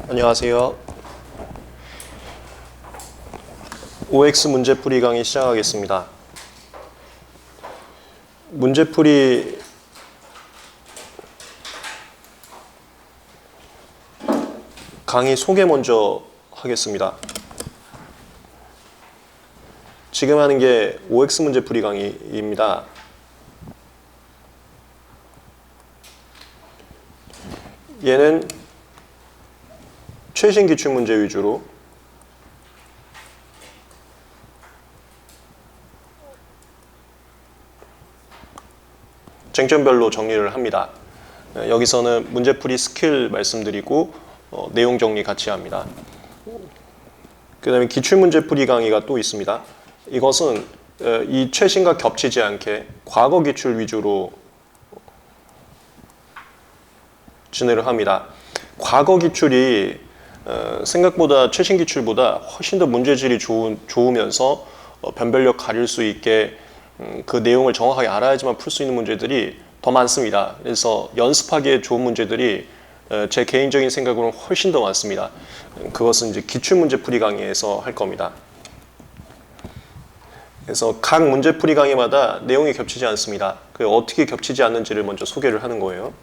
안녕하세요. OX 문제풀이 강의 시작하겠습니다. 문제풀이 강의 소개 먼저 하겠습니다. 지금 하는 게 OX 문제풀이 강의입니다. 얘는 최신 기출문제 위주로 쟁점별로 정리를 합니다. 여기서는 문제풀이 스킬 말씀드리고 내용 정리 같이 합니다. 그 다음에 기출문제풀이 강의가 또 있습니다. 이것은 이 최신과 겹치지 않게 과거 기출 위주로 진행을 합니다. 과거 기출이 생각보다 최신 기출보다 훨씬 더 문제질이 좋으면서 변별력 가릴 수 있게 그 내용을 정확하게 알아야지만 풀 수 있는 문제들이 더 많습니다. 그래서 연습하기에 좋은 문제들이 제 개인적인 생각으로는 훨씬 더 많습니다. 그것은 이제 기출문제풀이 강의에서 할 겁니다. 그래서 각 문제풀이 강의마다 내용이 겹치지 않습니다. 어떻게 겹치지 않는지를 먼저 소개를 하는 거예요.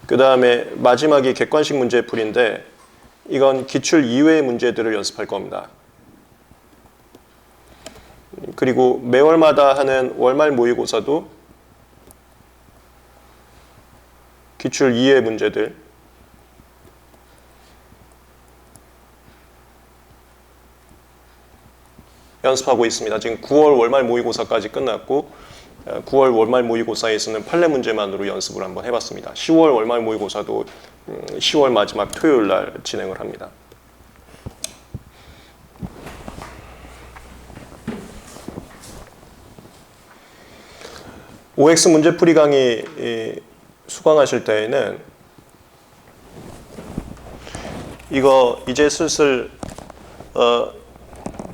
그 다음에 마지막이 객관식 문제풀이인데 이건 기출 이외의 문제들을 연습할 겁니다. 그리고 매월마다 하는 월말 모의고사도 기출 이외의 문제들 연습하고 있습니다. 지금 9월 월말 모의고사까지 끝났고 9월 월말 모의고사에서는 판례 문제만으로 연습을 한번 해봤습니다. 10월 월말 모의고사도 10월 마지막 토요일 날 진행을 합니다. OX 문제풀이 강의 수강하실 때에는 이거 이제 슬슬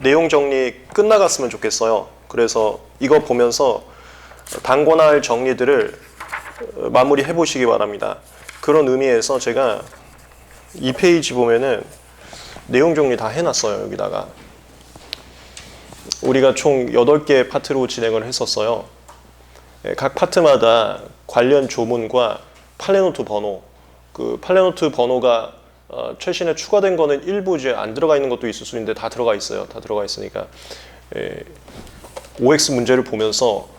내용 정리 끝나갔으면 좋겠어요. 그래서 이거 보면서 단권할 정리들을 마무리해 보시기 바랍니다. 그런 의미에서 제가 이 페이지 보면은 내용 정리 다 해놨어요. 여기다가 우리가 총 8개 파트로 진행을 했었어요. 각 파트마다 관련 조문과 판례노트 번호, 그 판례노트 번호가 최신에 추가된 거는 일부 이제 안 들어가 있는 것도 있을 수 있는데 다 들어가 있어요. 다 들어가 있으니까 OX 문제를 보면서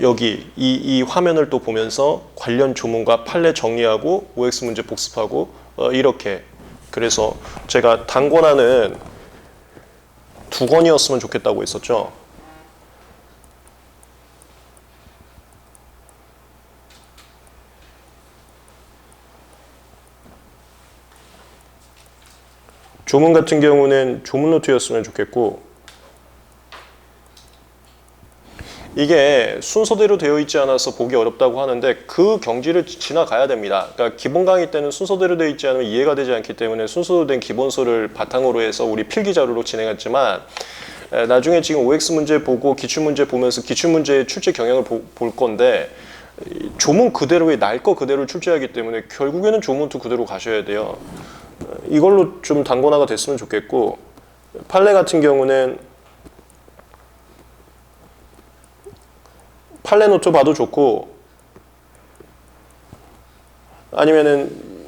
여기 이 화면을 또 보면서 관련 조문과 판례 정리하고 OX 문제 복습하고 이렇게. 그래서 제가 단권화는 2권이었으면 좋겠다고 했었죠. 조문 같은 경우는 조문 노트였으면 좋겠고, 이게 순서대로 되어 있지 않아서 보기 어렵다고 하는데 그 경지를 지나가야 됩니다. 그러니까 기본 강의 때는 순서대로 되어 있지 않으면 이해가 되지 않기 때문에 순서된 기본서를 바탕으로 해서 우리 필기 자료로 진행했지만, 나중에 지금 OX 문제 보고 기출문제 보면서 기출문제의 출제 경향을 볼 건데 조문 그대로의 날 거 그대로 출제하기 때문에 결국에는 조문도 그대로 가셔야 돼요. 이걸로 좀 단권화가 됐으면 좋겠고, 판례 같은 경우는 판례 노트 봐도 좋고, 아니면은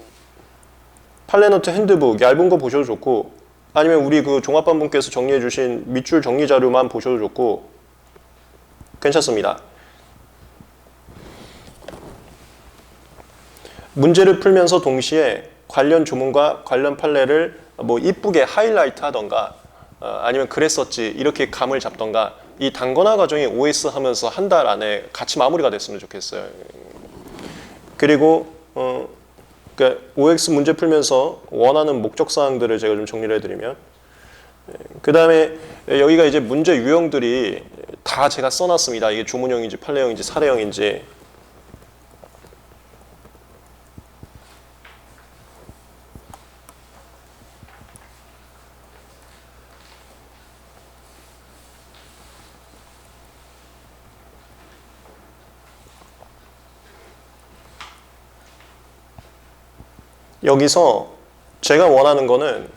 판례 노트 핸드북 얇은 거 보셔도 좋고, 아니면 우리 그 종합반분께서 정리해 주신 밑줄 정리 자료만 보셔도 좋고 괜찮습니다. 문제를 풀면서 동시에 관련 조문과 관련 판례를 뭐 이쁘게 하이라이트 하던가 아니면 그랬었지 이렇게 감을 잡던가, 이 단권화 과정이 OS 하면서 한 달 안에 같이 마무리가 됐으면 좋겠어요. 그리고 그러니까 OX 문제 풀면서 원하는 목적 사항들을 제가 좀 정리를 해드리면, 그 다음에 여기가 이제 문제 유형들이 다 제가 써놨습니다. 이게 조문형인지 판례형인지 사례형인지. 여기서 제가 원하는 거는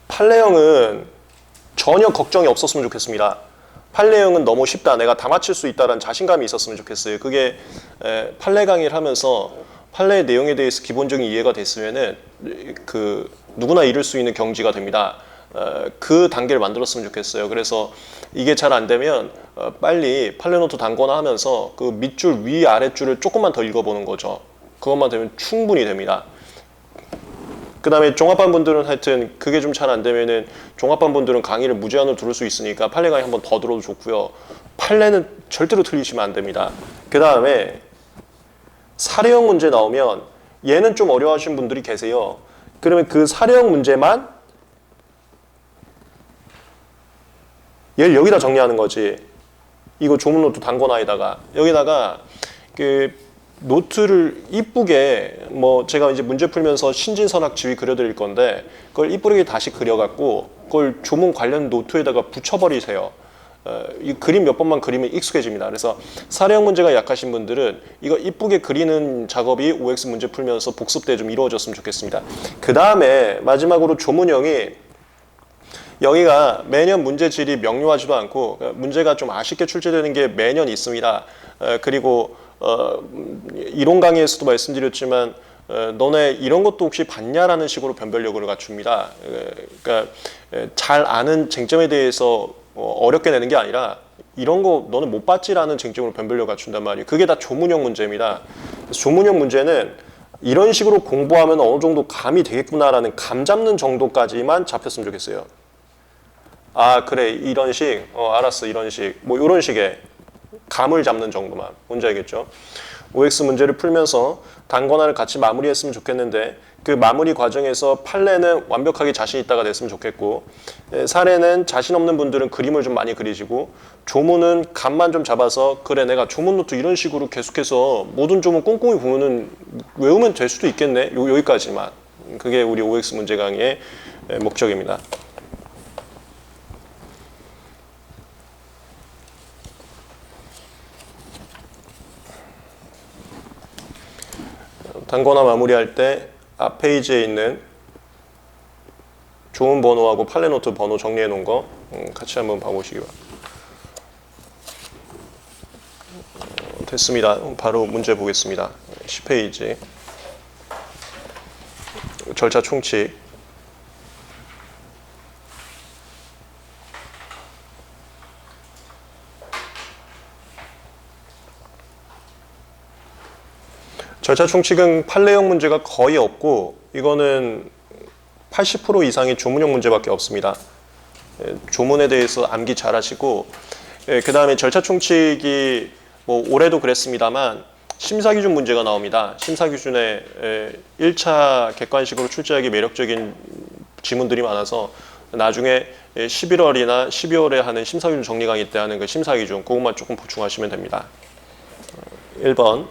판례형은 전혀 걱정이 없었으면 좋겠습니다. 판례형은 너무 쉽다. 내가 다 맞힐 수 있다는 자신감이 있었으면 좋겠어요. 그게 판례 강의를 하면서 판례의 내용에 대해서 기본적인 이해가 됐으면은 그 누구나 이룰 수 있는 경지가 됩니다. 그 단계를 만들었으면 좋겠어요. 그래서 이게 잘 안 되면 빨리 판례 노트 단거나 하면서 그 밑줄 위 아랫줄을 조금만 더 읽어보는 거죠. 그것만 되면 충분히 됩니다. 그 다음에 종합반 분들은 하여튼 그게 좀 잘 안 되면은 종합반 분들은 강의를 무제한으로 들을 수 있으니까 판례 강의 한번 더 들어도 좋고요. 판례는 절대로 틀리시면 안 됩니다. 그 다음에 사례형 문제 나오면 얘는 좀 어려워하시는 분들이 계세요. 그러면 그 사례형 문제만 얘를 여기다 정리하는 거지. 이거 조문 노트 단권화에다가 여기다가 그 노트를 이쁘게 뭐 제가 이제 문제 풀면서 신진선악 지위 그려드릴 건데 그걸 이쁘게 다시 그려갖고 그걸 조문 관련 노트에다가 붙여버리세요. 이 그림 몇 번만 그리면 익숙해집니다. 그래서 사례형 문제가 약하신 분들은 이거 이쁘게 그리는 작업이 OX 문제 풀면서 복습 때 좀 이루어졌으면 좋겠습니다. 그 다음에 마지막으로 조문형이 여기가 매년 문제질이 명료하지도 않고 문제가 좀 아쉽게 출제되는 게 매년 있습니다. 그리고 이론 강의에서도 말씀드렸지만 너네 이런 것도 혹시 봤냐라는 식으로 변별력을 갖춥니다. 그러니까 잘 아는 쟁점에 대해서 어렵게 내는 게 아니라 이런 거 너는 못 봤지라는 쟁점으로 변별력을 갖춘단 말이에요. 그게 다 조문형 문제입니다. 그래서 조문형 문제는 이런 식으로 공부하면 어느 정도 감이 되겠구나라는 감 잡는 정도까지만 잡혔으면 좋겠어요. 아 그래 이런 식 알았어 이런 식 뭐 이런 식의 감을 잡는 정도만. 뭔지 알겠죠? OX 문제를 풀면서 단권화를 같이 마무리했으면 좋겠는데 그 마무리 과정에서 판례는 완벽하게 자신 있다가 됐으면 좋겠고 사례는 자신 없는 분들은 그림을 좀 많이 그리시고 조문은 감만 좀 잡아서 그래 내가 조문 노트 이런 식으로 계속해서 모든 조문 꼼꼼히 보면은 외우면 될 수도 있겠네. 여기까지만. 그게 우리 OX 문제 강의의 목적입니다. 단권화 마무리할 때 앞 페이지에 있는 조문 번호하고 판례 노트 번호 정리해 놓은 거 같이 한번 봐보시기 바랍니다. 됐습니다. 바로 문제 보겠습니다. 10페이지 절차 총칙. 절차 총칙은 판례형 문제가 거의 없고 이거는 80% 이상의 조문형 문제밖에 없습니다. 조문에 대해서 암기 잘 하시고 그 다음에 절차 총칙이 뭐 올해도 그랬습니다만 심사기준 문제가 나옵니다. 심사기준에 1차 객관식으로 출제하기 매력적인 지문들이 많아서 나중에 11월이나 12월에 하는 심사기준 정리 강의 때 하는 그 심사기준 그것만 조금 보충하시면 됩니다. 1번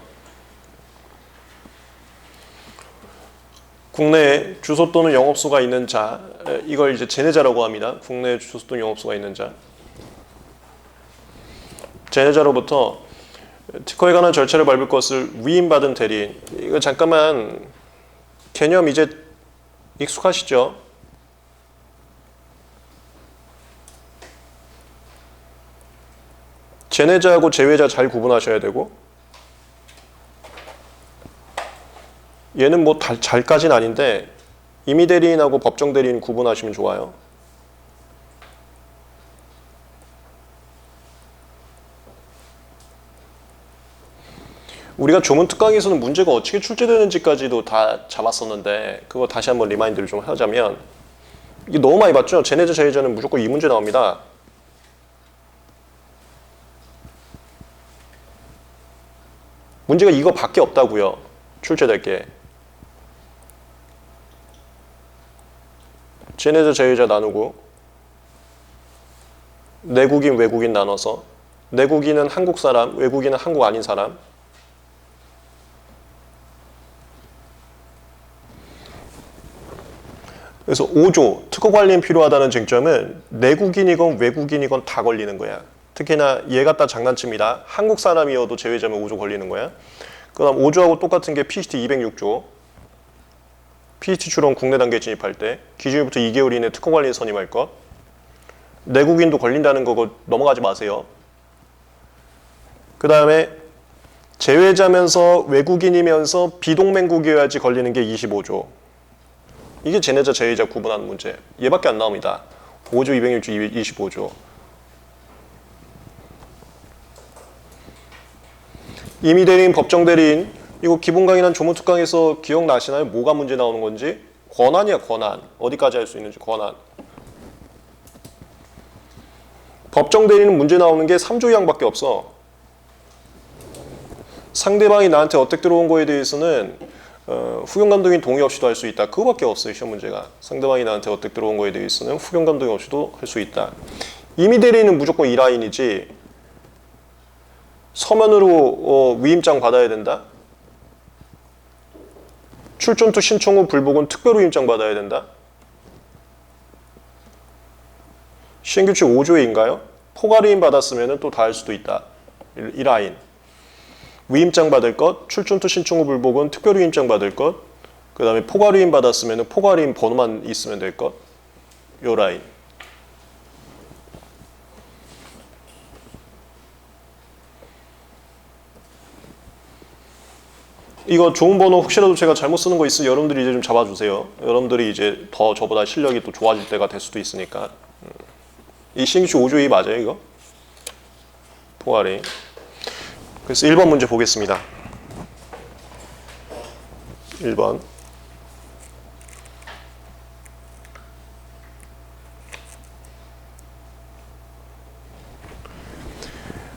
국내에 주소 또는 영업소가 있는 자, 이걸 이제 제내자라고 합니다. 국내에 주소 또는 영업소가 있는 자. 제내자로부터 특허에 관한 절차를 밟을 것을 위임받은 대리인. 이거 잠깐만 개념 이제 익숙하시죠? 제내자하고 제외자 잘 구분하셔야 되고 얘는 뭐 잘까지는 아닌데 임의 대리인하고 법정 대리인 구분하시면 좋아요. 우리가 조문 특강에서는 문제가 어떻게 출제되는지까지도 다 잡았었는데 그거 다시 한번 리마인드를 좀 하자면 이게 너무 많이 봤죠? 제내자 제외자는 무조건 이 문제 나옵니다. 문제가 이거밖에 없다고요. 출제될 게. 제내자 제외자 나누고 내국인 외국인 나눠서 내국인은 한국 사람, 외국인은 한국 아닌 사람. 그래서 5조 특허관리인 필요하다는 쟁점은 내국인이건 외국인이건 다 걸리는 거야. 특히나 얘 갖다 장난칩니다. 한국 사람이어도 제외자면 5조 걸리는 거야. 그 다음 5조하고 똑같은 게 PCT 206조. PCT 출원 국내 단계에 진입할 때 기준일부터 2개월 이내 특허관리인 선임할 것. 내국인도 걸린다는 거 넘어가지 마세요. 그 다음에 제외자면서 외국인이면서 비동맹국이어야지 걸리는 게 25조. 이게 제내자 제외자 구분하는 문제. 얘밖에 안 나옵니다. 5조 201조 25조. 임의대리인 법정대리인 이거 기본 강의난 조문 특강에서 기억나시나요? 뭐가 문제 나오는 건지? 권한이야 권한. 어디까지 할 수 있는지 권한. 법정대리인은 문제 나오는 게 3조 이항밖에 없어. 상대방이 나한테 어택 들어온 거에 대해서는 후견감독인 동의 없이도 할 수 있다. 그거밖에 없어요. 시험 문제가. 상대방이 나한테 어택 들어온 거에 대해서는 후견감독이 없이도 할 수 있다. 임의대리인은 무조건 1라인이지 서면으로 위임장 받아야 된다. 출전투 신청 후 불복은 특별 위임장 받아야 된다. 시행규칙 5조인가요? 포괄위임 받았으면 또 다 할 수도 있다. 1라인. 위임장 받을 것, 출전투 신청 후 불복은 특별 위임장 받을 것, 그 다음에 포괄위임 받았으면 포괄위임 번호만 있으면 될 것. 요 라인. 이거 좋은 번호 혹시라도 제가 잘못 쓰는 거 있으면 여러분들이 이제 좀 잡아주세요. 여러분들이 이제 더 저보다 실력이 또 좋아질 때가 될 수도 있으니까. 이 시행규칙 5조이 맞아요, 이거? 포괄이. 그래서 1번 문제 보겠습니다. 1번.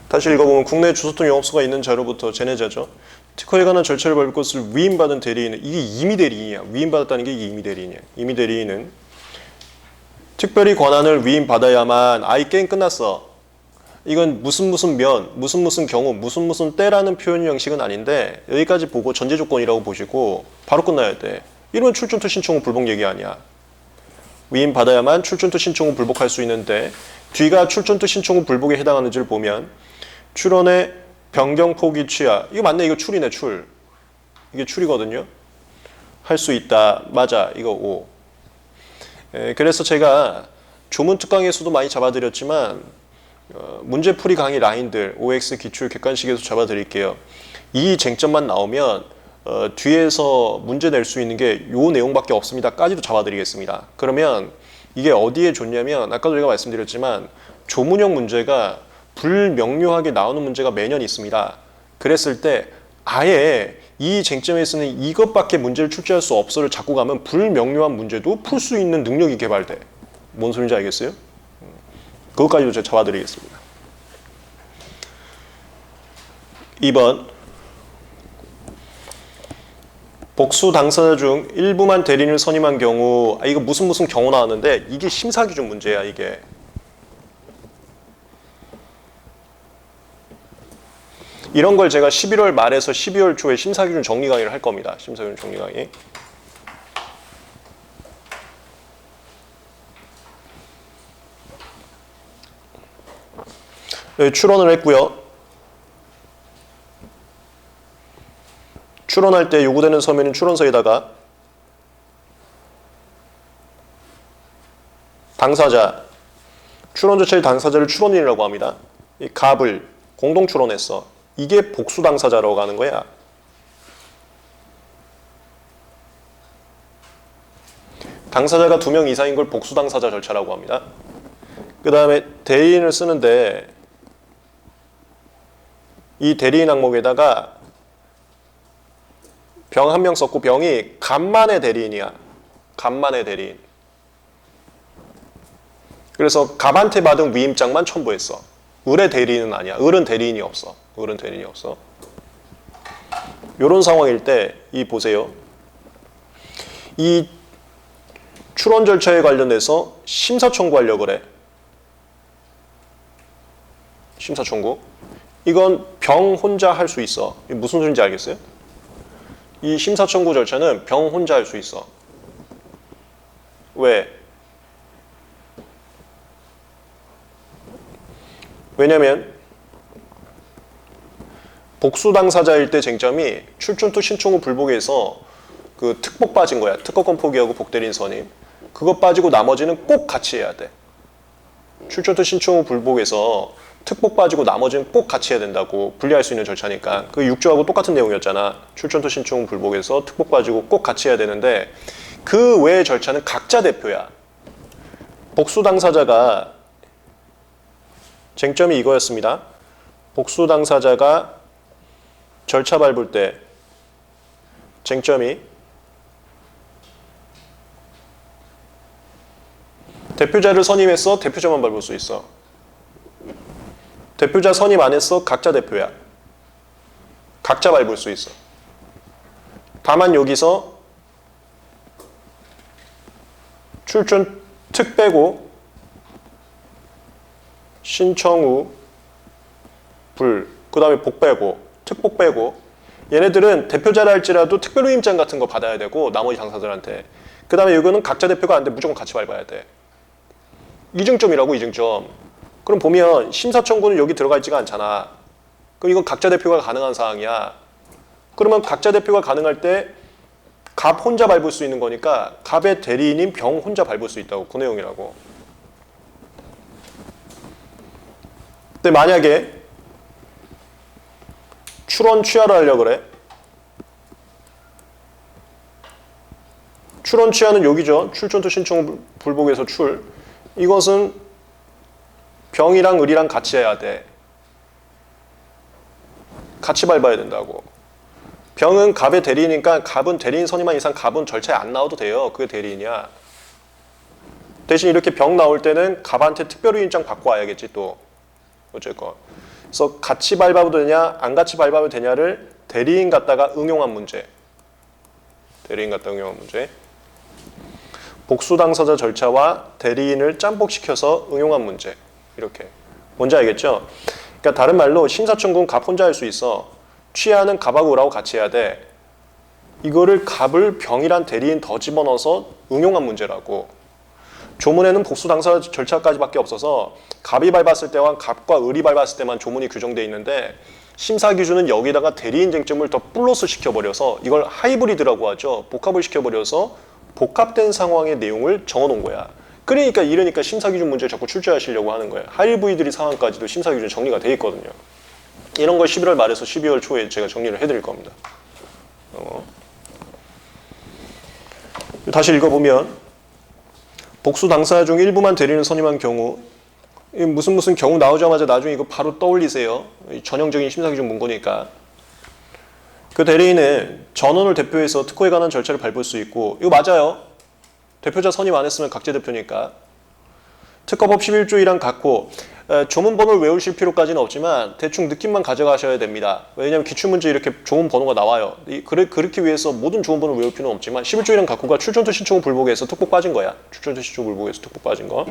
다시 읽어보면 국내 주소통 영업소가 있는 자로부터 제내자죠. 특허에 관한 절차를 밟을 것을 위임받은 대리인은 이게 임의대리인이야. 위임받았다는 게 이게 임의대리인이야. 임의대리인은 특별히 권한을 위임받아야만 아이 게임 끝났어. 이건 무슨 면, 무슨 경우, 무슨 때라는 표현 형식은 아닌데 여기까지 보고 전제 조건이라고 보시고 바로 끝나야 돼. 이러면 출전투 신청 후 불복 얘기 아니야. 위임받아야만 출전투 신청 후 불복할 수 있는데 뒤가 출전투 신청 후 불복에 해당하는지를 보면 출원의 변경 포기 취하. 이거 맞네. 이거 출이네 출. 이게 출이거든요. 할 수 있다. 맞아. 이거 O. 그래서 제가 조문 특강에서도 많이 잡아드렸지만 문제풀이 강의 라인들 OX 기출 객관식에서 잡아드릴게요. 이 쟁점만 나오면 뒤에서 문제 낼 수 있는 게 요 내용밖에 없습니다까지도 잡아드리겠습니다. 그러면 이게 어디에 좋냐면 아까도 제가 말씀드렸지만 조문형 문제가 불명료하게 나오는 문제가 매년 있습니다. 그랬을 때 아예 이 쟁점에서는 이것밖에 문제를 출제할 수 없어를 잡고 가면 불명료한 문제도 풀 수 있는 능력이 개발돼. 뭔 소리인지 알겠어요? 그것까지도 제가 잡아드리겠습니다. 2번. 복수 당사자 중 일부만 대리인을 선임한 경우 이거 무슨 경우 나왔는데 이게 심사기준 문제야 이게. 이런 걸 제가 11월 말에서 12월 초에 심사기준 정리 강의를 할 겁니다. 심사기준 정리 강의. 여기 출원을 했고요. 출원할 때 요구되는 서면인 출원서에다가 당사자, 출원 자체의 당사자를 출원인이라고 합니다. 이 갑을 공동 출원했어. 이게 복수 당사자라고 하는 거야. 당사자가 2명 이상인 걸 복수 당사자 절차라고 합니다. 그 다음에 대리인을 쓰는데 이 대리인 항목에다가 병 1명 썼고 병이 간만의 대리인이야. 간만의 대리인. 그래서 갑한테 받은 위임장만 첨부했어. 을의 대리인은 아니야. 을은 대리인이 없어. 을은 대리인이 없어. 이런 상황일 때 이 보세요. 이 출원 절차에 관련해서 심사 청구하려고 그래. 심사 청구. 이건 병 혼자 할 수 있어. 무슨 소리인지 알겠어요? 이 심사 청구 절차는 병 혼자 할 수 있어. 왜? 왜냐면 복수 당사자일 때 쟁점이 출전투 신청 후 불복에서 그 특복 빠진 거야. 특허권 포기하고 복대리인 선임. 그거 빠지고 나머지는 꼭 같이 해야 돼. 출전투 신청 후 불복에서 특복 빠지고 나머지는 꼭 같이 해야 된다고. 분리할 수 있는 절차니까. 그 6조하고 똑같은 내용이었잖아. 출전투 신청 후 불복에서 특복 빠지고 꼭 같이 해야 되는데 그 외의 절차는 각자 대표야. 복수 당사자가 쟁점이 이거였습니다. 복수 당사자가 절차 밟을 때 쟁점이 대표자를 선임했어. 대표자만 밟을 수 있어. 대표자 선임 안 했어. 각자 대표야. 각자 밟을 수 있어. 다만 여기서 출전 특 빼고 신청 후 불, 그 다음에 복 빼고 특복 빼고 얘네들은 대표자라 할지라도 특별후임장 같은 거 받아야 되고 나머지 당사자들한테 그 다음에 이거는 각자 대표가 안 돼. 무조건 같이 밟아야 돼. 이중점이라고 이중점. 그럼 보면 심사청구는 여기 들어가 있지가 않잖아. 그럼 이건 각자 대표가 가능한 사항이야. 그러면 각자 대표가 가능할 때 갑 혼자 밟을 수 있는 거니까 갑의 대리인인 병 혼자 밟을 수 있다고. 그 내용이라고. 근데 만약에 출원 취하를 하려고 그래. 출원 취하는 여기죠. 출전투 신청 불복에서 출. 이것은 병이랑 을이랑 같이 해야 돼. 같이 밟아야 된다고. 병은 갑의 대리인이니까 갑은 대리인 선임한 이상 갑은 절차에 안 나와도 돼요. 그게 대리인이야. 대신 이렇게 병 나올 때는 갑한테 특별유인장 받고 와야겠지 또. 어쨌건. 그래서 같이 밟아도 되냐 안 같이 밟아도 되냐를 대리인 갖다가 응용한 문제. 대리인 갖다 응용한 문제. 복수 당사자 절차와 대리인을 짬복시켜서 응용한 문제. 이렇게. 뭔지 알겠죠? 그러니까 다른 말로 심사청구는 갑 혼자 할 수 있어. 취하는 갑하고 을하고 같이 해야 돼. 이거를 갑을 병이란 대리인 더 집어넣어서 응용한 문제라고. 조문에는 복수 당사자 절차까지밖에 없어서 갑이 밟았을 때와 갑과 을이 밟았을 때만 조문이 규정되어 있는데 심사 기준은 여기다가 대리인 쟁점을 더 플러스 시켜버려서 이걸 하이브리드라고 하죠. 복합을 시켜버려서 복합된 상황의 내용을 정해놓은 거야. 그러니까 이러니까 심사기준 문제 자꾸 출제하시려고 하는 거예요. 하이브리드 상황까지도 심사기준 정리가 돼 있거든요. 이런 걸 11월 말에서 12월 초에 제가 정리를 해드릴 겁니다. 다시 읽어보면 복수 당사자 중 일부만 대리인을 선임한 경우 무슨 경우 나오자마자 나중에 이거 바로 떠올리세요. 전형적인 심사기준 문구니까. 그 대리인은 전원을 대표해서 특허에 관한 절차를 밟을 수 있고 이거 맞아요. 대표자 선임 안 했으면 각제 대표니까. 특허법 11조 1항 각호 조문 번호를 외우실 필요까지는 없지만 대충 느낌만 가져가셔야 됩니다. 왜냐하면 기출문제 이렇게 조문 번호가 나와요. 그렇기 위해서 모든 조문 번호를 외울 필요는 없지만 11조 1항 각호가 출전투 신청 불복에서 특복 빠진 거야. 출전투 신청 불복에서 특복 빠진 거.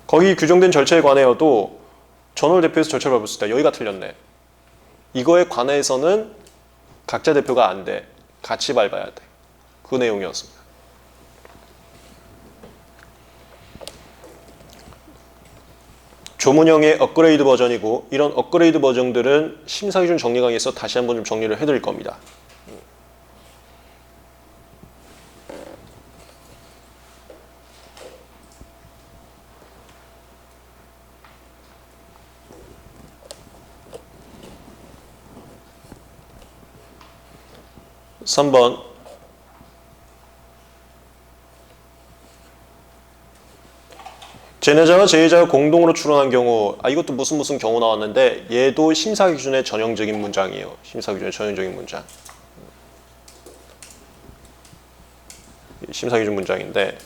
거기 규정된 절차에 관하여도 전원을 대표해서 절차를 밟을 수 있다. 여기가 틀렸네. 이거에 관해서는 각자 대표가 안 돼. 같이 밟아야 돼. 그 내용이었습니다. 조문형의 업그레이드 버전이고 이런 업그레이드 버전들은 심사기준 정리 강의에서 다시 한번 좀 정리를 해드릴 겁니다. 3번 제내자와 제의자가 공동으로 출원한 경우 이것도 무슨 경우 나왔는데 얘도 심사기준의 전형적인 문장이에요. 심사기준의 전형적인 문장. 심사기준 문장인데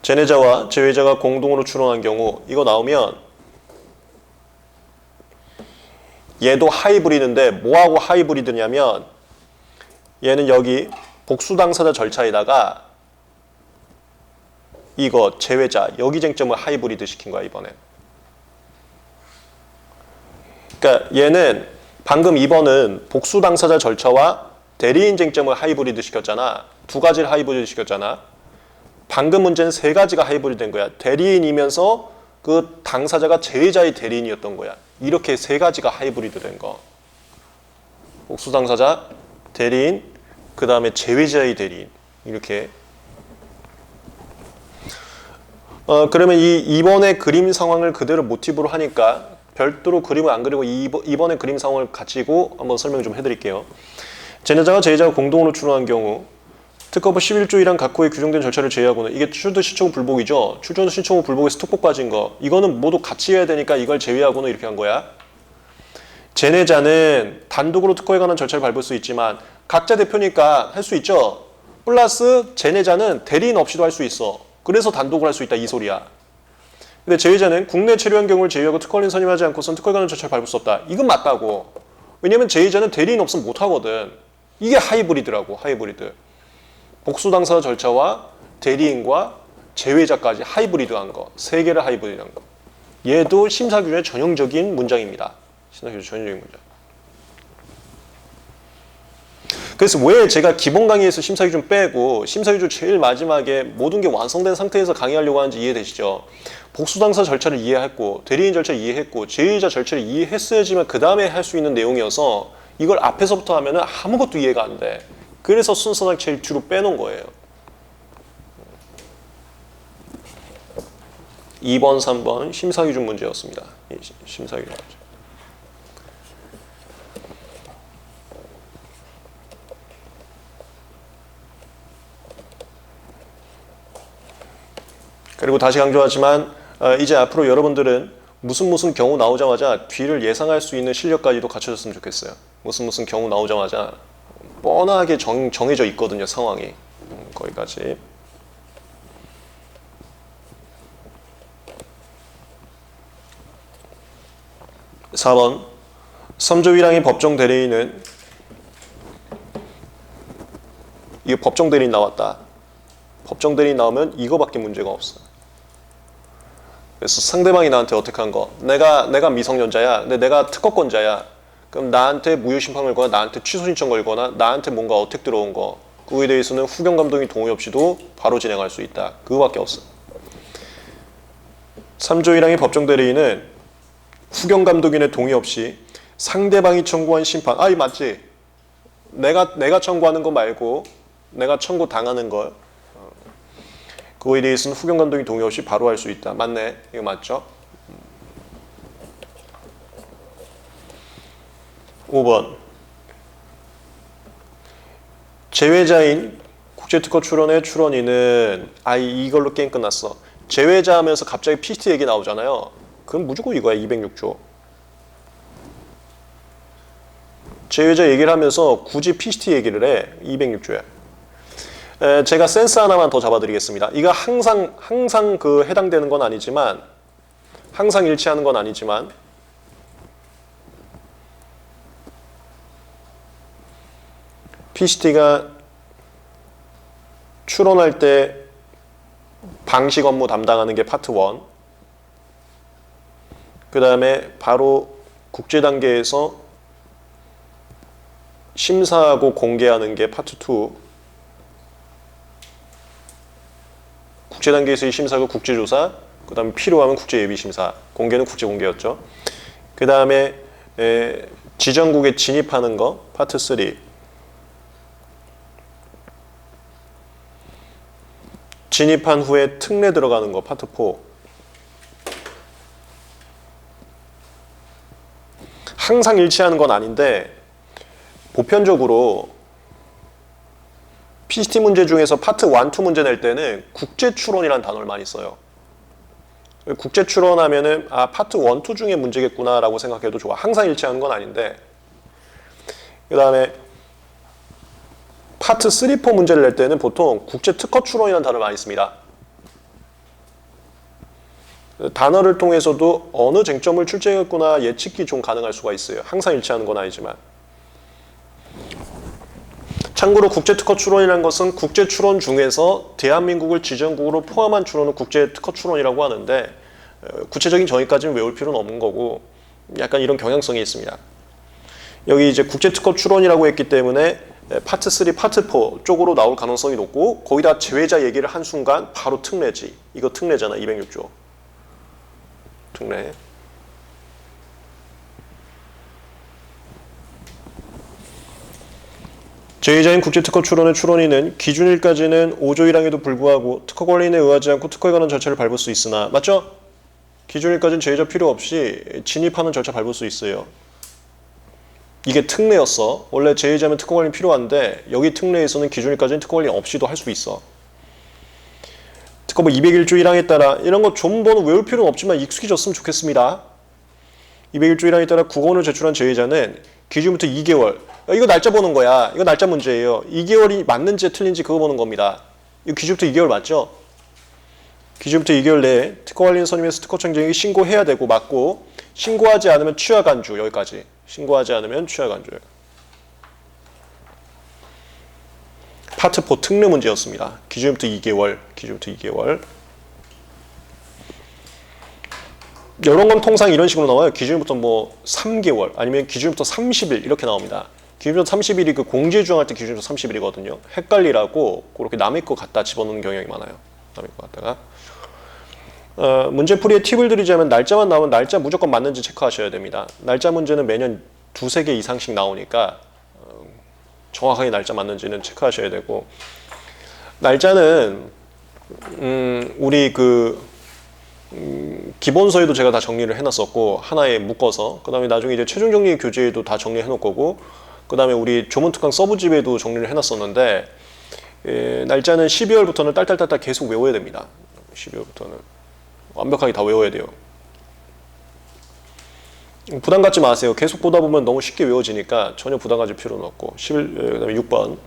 제내자와 제외자가 공동으로 출원한 경우 이거 나오면 얘도 하이브리드인데 뭐하고 하이브리드냐면 얘는 여기 복수 당사자 절차에다가 이거 제외자 여기 쟁점을 하이브리드 시킨 거야 이번에. 그러니까 얘는 방금 2번은 복수 당사자 절차와 대리인 쟁점을 하이브리드 시켰잖아. 두 가지를 하이브리드 시켰잖아. 방금 문제는 세 가지가 하이브리드 된 거야. 대리인이면서 그 당사자가 제외자의 대리인이었던 거야. 이렇게 세 가지가 하이브리드 된 거. 복수 당사자, 대리인, 그 다음에 제외자의 대리인. 이렇게. 그러면 이번에 그림 상황을 그대로 모티브로 하니까 별도로 그림을 안 그리고 이번에 그림 상황을 가지고 한번 설명 좀 해드릴게요. 제내자가 제외자가 공동으로 출원한 경우 특허법 11조 1항 각 호에 규정된 절차를 제외하고는 이게 출두 신청 후 불복이죠. 출두 신청 후 불복에서 특복 빠진 거. 이거는 모두 같이 해야 되니까 이걸 제외하고는 이렇게 한 거야. 제내자는 단독으로 특허에 관한 절차를 밟을 수 있지만 각자 대표니까 할 수 있죠. 플러스 제내자는 대리인 없이도 할 수 있어. 그래서 단독으로 할 수 있다 이 소리야. 근데 제외자는 국내 체류한 경우를 제외하고 특허를 선임하지 않고선 특허에 관한 절차를 밟을 수 없다. 이건 맞다고. 왜냐면 제외자는 대리인 없으면 못하거든. 이게 하이브리드라고. 하이브리드. 복수 당사자 절차와 대리인과 제외자까지 하이브리드한 거. 세 개를 하이브리드한 거. 얘도 심사규정의 전형적인 문장입니다. 심사규정 전형적인 문장. 그래서 왜 제가 기본 강의에서 심사규정 빼고 심사규정 제일 마지막에 모든 게 완성된 상태에서 강의하려고 하는지 이해되시죠? 복수 당사자 절차를 이해했고 대리인 절차를 이해했고 제외자 절차를 이해했어야지만 그 다음에 할 수 있는 내용이어서 이걸 앞에서부터 하면 아무것도 이해가 안 돼. 그래서 순서상 제일 뒤로 빼놓은 거예요. 2번, 3번 심사규정 문제였습니다. 심사규정 문제. 그리고 다시 강조하지만 이제 앞으로 여러분들은 무슨 경우 나오자마자 뒤를 예상할 수 있는 실력까지도 갖춰졌으면 좋겠어요. 무슨 경우 나오자마자 뻔하게 정해져 있거든요, 상황이. 거기까지. (4번) 3조 1항의 법정 대리인은 이게 법정 대리인 나왔다. 법정 대리인 나오면 이거밖에 문제가 없어. 그래서 상대방이 나한테 어떻게 한 거? 내가 미성년자야. 근데 내가 특허권자야. 그럼 나한테 무효심판 걸거나 나한테 취소신청 걸거나 나한테 뭔가 어택 들어온 거. 그거에 대해서는 후견 감독의 동의 없이도 바로 진행할 수 있다. 그거밖에 없어. 3조 1항의 법정 대리인은 후견 감독인의 동의 없이 상대방이 청구한 심판. 이 맞지? 내가 청구하는 거 말고 내가 청구 당하는 걸. 그거에 대해서는 후견 감독이 동의 없이 바로 할 수 있다. 맞네. 이거 맞죠? 5번. 제외자인 국제특허 출원의 출원인은 이걸로 게임 끝났어. 제외자 하면서 갑자기 PCT 얘기 나오잖아요. 그럼 무조건 이거야. 206조. 제외자 얘기를 하면서 굳이 PCT 얘기를 해. 206조야. 제가 센스 하나만 더 잡아드리겠습니다. 이거 항상 그 해당되는 건 아니지만 항상 일치하는 건 아니지만 PCT가 출원할 때 방식 업무 담당하는 게 파트 1. 그 다음에 바로 국제 단계에서 심사하고 공개하는 게 파트 2. 국제 단계에서의 심사가 국제조사, 그 다음에 필요하면 국제예비심사, 공개는 국제공개였죠. 그 다음에 지정국에 진입하는 거, 파트 3. 진입한 후에 특례 들어가는 거, 파트 4. 항상 일치하는 건 아닌데 보편적으로 PCT 문제 중에서 파트 1, 2 문제 낼 때는 국제출원이라는 단어를 많이 써요. 국제출원하면은 파트 1, 2 중에 문제겠구나 라고 생각해도 좋아. 항상 일치하는 건 아닌데 그 다음에 파트 3, 4 문제를 낼 때는 보통 국제특허출원이라는 단어를 많이 씁니다. 단어를 통해서도 어느 쟁점을 출제했구나 예측이 좀 가능할 수가 있어요. 항상 일치하는 건 아니지만. 참고로 국제특허 출원이라는 것은 국제 출원 중에서 대한민국을 지정국으로 포함한 출원을 국제특허 출원이라고 하는데 구체적인 정의까지는 외울 필요는 없는 거고 약간 이런 경향성이 있습니다. 여기 이제 국제특허 출원이라고 했기 때문에 파트 3, 파트 4 쪽으로 나올 가능성이 높고 거기다 제외자 얘기를 한 순간 바로 특례지. 이거 특례잖아. 206조. 특례. 제2자인 국제특허 출원의 출원인은 기준일까지는 5조 1항에도 불구하고 특허 권리인에 의하지 않고 특허에 관한 절차를 밟을 수 있으나 맞죠? 기준일까지는 제2자 필요 없이 진입하는 절차 밟을 수 있어요. 이게 특례였어. 원래 제2자면 특허 권리 필요한데 여기 특례에서는 기준일까지는 특허 권리 없이도 할 수 있어. 특허법 201조 1항에 따라 이런 거 전부는 외울 필요는 없지만 익숙해졌으면 좋겠습니다. 201조 1항에 따라 국어원을 제출한 제2자는 기준부터 2개월 이거 날짜 보는 거야. 이거 날짜 문제예요. 2개월이 맞는지 틀린지 그거 보는 겁니다. 이거 기준부터 2개월 맞죠? 기준부터 2개월 내에 특허 관리인 선임해서 특허청장에게 신고해야 되고 맞고 신고하지 않으면 취하 간주 여기까지. 신고하지 않으면 취하 간주. 파트 4 특례 문제였습니다. 기준부터 2개월. 기준부터 2개월. 이런 건 통상 이런 식으로 나와요. 기준부터 뭐 3개월 아니면 기준부터 30일 이렇게 나옵니다. 기준부터 30일이 그 공제 주장할 때 기준부터 30일이거든요. 헷갈리라고 그렇게 남의 거 갖다 집어넣는 경향이 많아요. 남의 거 갖다가. 문제풀이에 팁을 드리자면 날짜만 나오면 날짜 무조건 맞는지 체크하셔야 됩니다. 날짜 문제는 매년 2-3개 이상씩 나오니까 정확하게 날짜 맞는지는 체크하셔야 되고 날짜는 우리 기본서에도 제가 다 정리를 해놨었고 하나에 묶어서 그 다음에 나중에 이제 최종 정리 교재에도 다 정리해 놓을 거고 그 다음에 우리 조문특강 서브집에도 정리를 해놨었는데 날짜는 12월부터는 딸딸딸딸 계속 외워야 됩니다. 12월부터는 완벽하게 다 외워야 돼요. 부담 갖지 마세요. 계속 보다 보면 너무 쉽게 외워지니까 전혀 부담 가질 필요는 없고 그 다음에 6번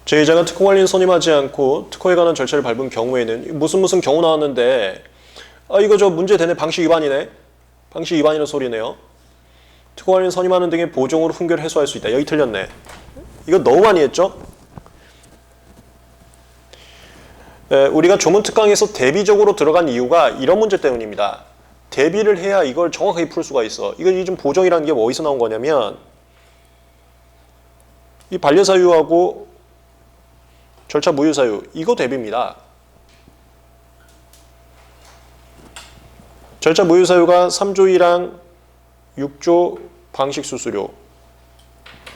제2자가 특허 관리인 선임하지 않고 특허에 관한 절차를 밟은 경우에는 무슨 경우 나왔는데 이거 저 문제 되네. 방식 위반이네. 방식 위반이라는 소리네요. 특허 관리인 선임하는 등의 보종으로 훈계를 해소할 수 있다. 여기 틀렸네. 이거 너무 많이 했죠? 우리가 조문특강에서 대비적으로 들어간 이유가 이런 문제 때문입니다. 대비를 해야 이걸 정확하게 풀 수가 있어. 이거 좀 보정이라는 게 어디서 나온 거냐면 이 반려사유하고 절차 무효사유 이거 대비입니다. 절차 무효사유가 3조 1항 6조 방식수수료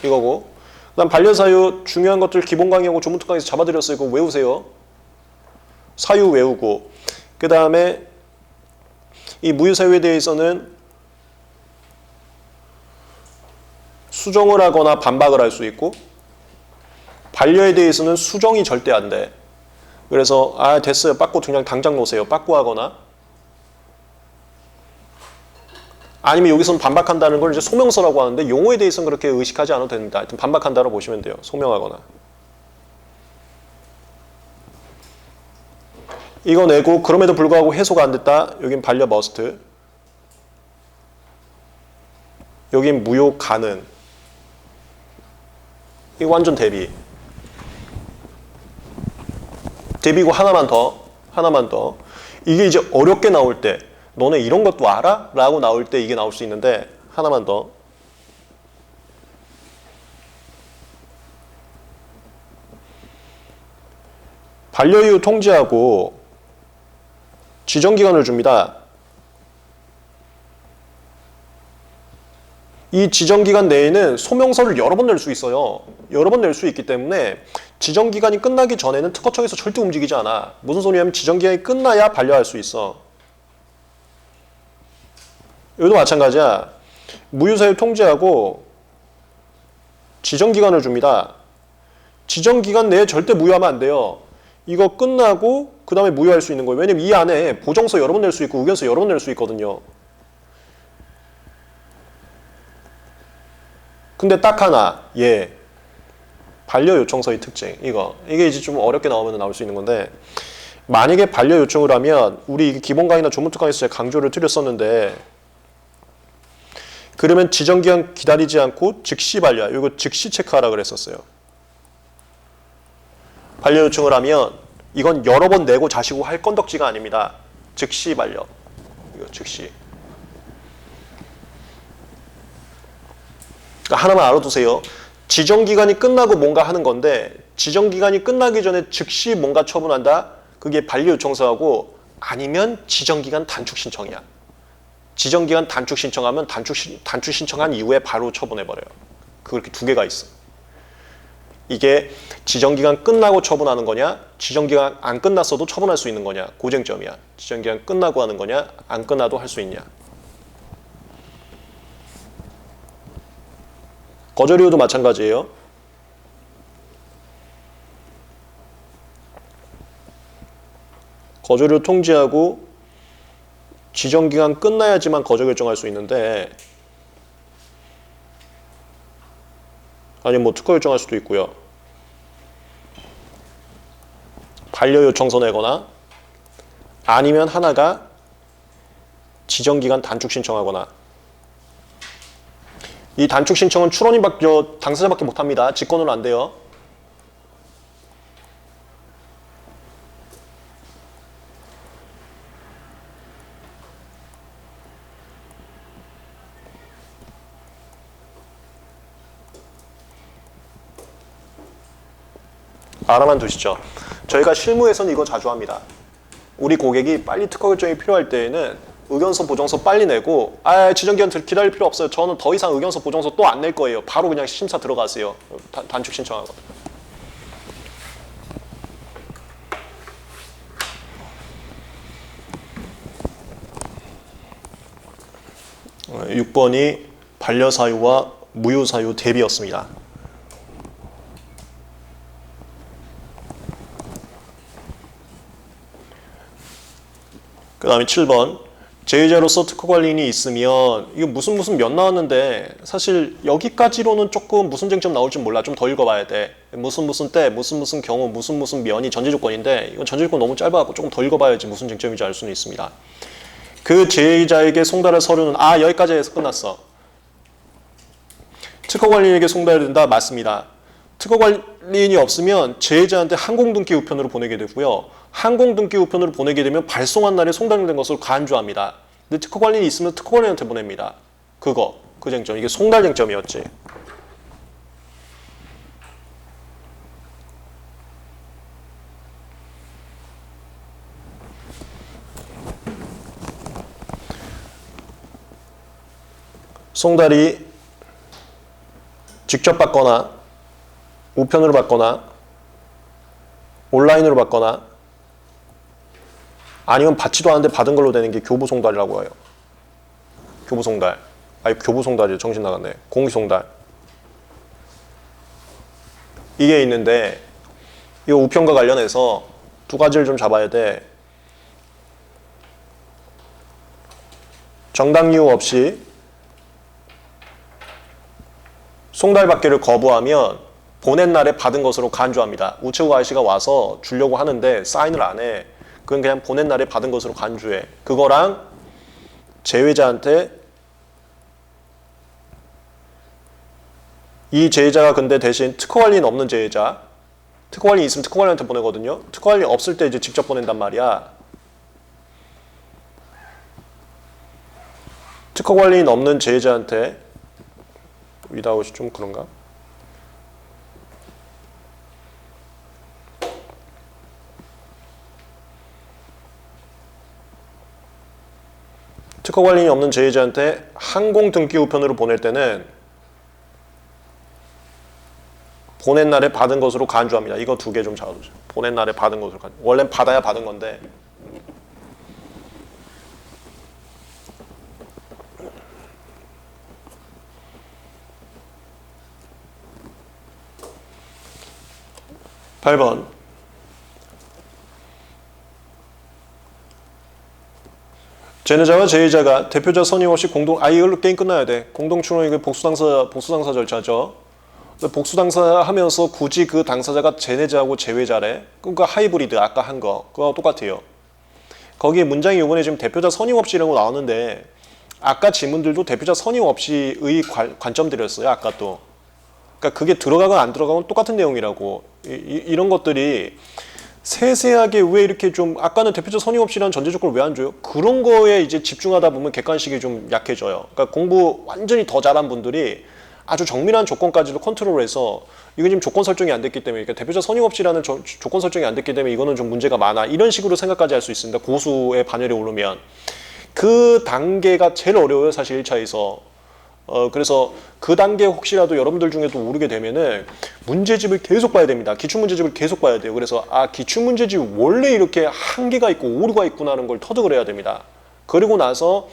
이거고 그 다음 반려사유 중요한 것들 기본 강의하고 조문특강에서 잡아드렸어요. 그거 외우세요. 사유 외우고 그 다음에 이 무효사유에 대해서는 수정을 하거나 반박을 할 수 있고 반려에 대해서는 수정이 절대 안 돼. 그래서 됐어요. 빠꾸 그냥 당장 놓으세요. 빠꾸하거나 아니면 여기서는 반박한다는 걸 이제 소명서라고 하는데 용어에 대해서는 그렇게 의식하지 않아도 됩니다. 하여튼 반박한다고 보시면 돼요. 소명하거나 이거 내고 그럼에도 불구하고 해소가 안 됐다. 여긴 반려 머스트. 여긴 무효 가능. 이거 완전 대비. 대비고 하나만 더. 이게 이제 어렵게 나올 때 너네 이런 것도 알아? 라고 나올 때 이게 나올 수 있는데 하나만 더. 반려이유 통지하고 지정기간을 줍니다. 이 지정기간 내에는 소명서를 여러 번 낼 수 있어요. 여러 번 낼 수 있기 때문에 지정기간이 끝나기 전에는 특허청에서 절대 움직이지 않아. 무슨 소리냐면 지정기간이 끝나야 반려할 수 있어. 여기도 마찬가지야. 무효사유 통지하고 지정기간을 줍니다. 지정기간 내에 절대 무효하면 안 돼요. 이거 끝나고 그 다음에 무효할 수 있는 거예요. 왜냐면 이 안에 보정서 여러 번 낼 수 있고 의견서 여러 번 낼 수 있거든요. 근데 딱 하나, 반려 요청서의 특징, 이게 이제 좀 어렵게 나오면 나올 수 있는 건데, 만약에 반려 요청을 하면, 우리 기본 강의나 조문특강에서 제가 강조를 드렸었는데, 그러면 지정기간 기다리지 않고 즉시 반려, 이거 즉시 체크하라 그랬었어요. 반려 요청을 하면, 이건 여러 번 내고 자시고 할 건덕지가 아닙니다. 즉시 반려, 이거 즉시. 하나만 알아두세요. 지정기간이 끝나고 뭔가 하는 건데 지정기간이 끝나기 전에 즉시 뭔가 처분한다? 그게 반려 요청서하고 아니면 지정기간 단축 신청이야. 지정기간 단축 신청하면 단축 신청한 이후에 바로 처분해버려요. 그렇게 두 개가 있어. 이게 지정기간 끝나고 처분하는 거냐, 지정기간 안 끝났어도 처분할 수 있는 거냐, 고쟁점이야. 지정기간 끝나고 하는 거냐, 안 끝나도 할 수 있냐. 거절 이유도 마찬가지예요. 거절 이유 통지하고 지정기간 끝나야지만 거절 결정할 수 있는데, 아니면 뭐 특허 결정할 수도 있고요. 반려 요청서 내거나, 아니면 하나가 지정기간 단축 신청하거나. 이 단축 신청은 당사자밖에 못합니다. 직권으로 안 돼요. 알아만 두시죠. 저희가 실무에서는 이거 자주 합니다. 우리 고객이 빨리 특허 결정이 필요할 때에는 의견서 보정서 빨리 내고, 지정기간 기다릴 필요 없어요. 저는 더 이상 의견서 보정서 또 안 낼 거예요. 바로 그냥 심사 들어가세요. 단축 신청하고. 6번이 반려사유와 무효사유 대비였습니다. 그 다음에 7번. 제휴자로서 특허관리인이 있으면, 이거 무슨 면 나왔는데, 사실 여기까지로는 조금 무슨 쟁점 나올지 몰라. 좀 더 읽어봐야 돼. 무슨 때, 무슨 경우, 무슨 면이 전제조건인데, 이건 전제조건 너무 짧아갖고 조금 더 읽어봐야지 무슨 쟁점인지 알 수는 있습니다. 그 제휴자에게 송달할 서류는, 여기까지 해서 끝났어. 특허관리인에게 송달된다. 맞습니다. 특허관리인이 없으면 제휴자한테 항공등기 우편으로 보내게 되고요. 항공등기 우편으로 보내게 되면 발송한 날에 송달된 것으로 간주합니다. 근데 특허관리인이 있으면 특허관리인한테 보냅니다. 그 쟁점. 이게 송달 쟁점이었지. 송달이 직접 받거나 우편으로 받거나 온라인으로 받거나 아니면 받지도 않은데 받은 걸로 되는 게 교부송달이라고 해요. 교부송달. 교부송달이에요. 정신 나갔네. 공기송달. 이게 있는데, 이 우편과 관련해서 두 가지를 좀 잡아야 돼. 정당 이유 없이 송달받기를 거부하면 보낸 날에 받은 것으로 간주합니다. 우체국 아저씨가 와서 주려고 하는데 사인을 안 해. 그건 그냥 보낸 날에 받은 것으로 간주해. 그거랑 제휴자한테, 이 제휴자가 근데 대신 특허관리인 없는 제휴자, 특허관리인 있으면 특허관리한테 보내거든요. 특허관리인 없을 때 이제 직접 보낸단 말이야. 특허관리인 없는 제휴자한테, 위다웃이 좀 그런가? 특허관리인이 없는 제휴자한테 항공등기 우편으로 보낼 때는 보낸 날에 받은 것으로 간주합니다. 이거 두 개 좀 잡아두세요. 보낸 날에 받은 것으로 간주. 원래는 받아야 받은 건데. (8번) 제휴자와 제휴자가 대표자 선임 없이 이걸로 게임 끝나야 돼. 공동출원 이게 복수당사 절차죠. 복수당사 하면서 굳이 그 당사자가 제내자하고 제외자래. 그러니까 하이브리드 아까 한 거. 그거하고 똑같아요. 거기에 문장이 이번에 지금 대표자 선임 없이라고 나오는데, 아까 지문들도 대표자 선임 없이의 관점들이었어요. 아까 또. 그러니까 그게 들어가건 안 들어가건 똑같은 내용이라고. 이런 것들이 세세하게 왜 이렇게 좀, 아까는 대표자 선임 없이라는 전제 조건을 왜 안 줘요? 그런 거에 이제 집중하다 보면 객관식이 좀 약해져요. 그러니까 공부 완전히 더 잘한 분들이 아주 정밀한 조건까지도 컨트롤해서 이거 지금 조건 설정이 안 됐기 때문에 그러니까 대표자 선임 없이라는 조건 설정이 안 됐기 때문에 이거는 좀 문제가 많아 이런 식으로 생각까지 할 수 있습니다. 고수의 반열에 오르면 그 단계가 제일 어려워요 사실 1차에서. 그래서 그 단계 혹시라도 여러분들 중에도 오르게 되면은 문제집을 계속 봐야 됩니다. 기출문제집을 계속 봐야 돼요. 그래서 기출문제집 원래 이렇게 한계가 있고 오류가 있구나 하는 걸 터득을 해야 됩니다. 그리고 나서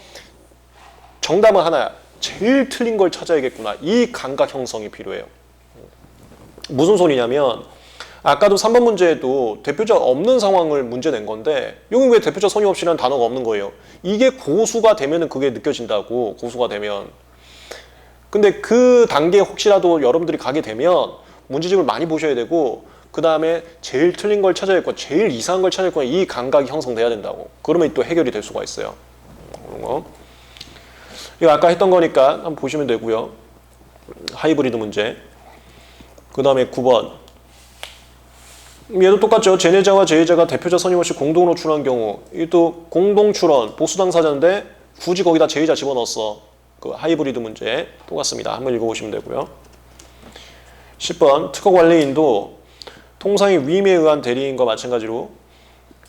정답은 하나야. 제일 틀린 걸 찾아야겠구나. 이 감각 형성이 필요해요. 무슨 소리냐면 아까도 3번 문제에도 대표자 없는 상황을 문제 낸 건데 여기 왜 대표자 선임 없이라는 단어가 없는 거예요. 이게 고수가 되면은 그게 느껴진다고. 고수가 되면. 근데 그 단계에 혹시라도 여러분들이 가게 되면 문제집을 많이 보셔야 되고 그 다음에 제일 틀린 걸 찾아야 했고 제일 이상한 걸 찾아야 했고 이 감각이 형성돼야 된다고. 그러면 또 해결이 될 수가 있어요. 그런 거. 이거 아까 했던 거니까 한번 보시면 되고요. 하이브리드 문제. 그 다음에 9번. 얘도 똑같죠. 제내자와 제의자가 대표자 선임 없이 공동으로 출원한 경우 이것도 공동 출원, 보수 당사자인데 굳이 거기다 제의자 집어넣었어. 그 하이브리드 문제 똑같습니다. 한번 읽어보시면 되고요. 10번 특허 관리인도 통상의 위임에 의한 대리인과 마찬가지로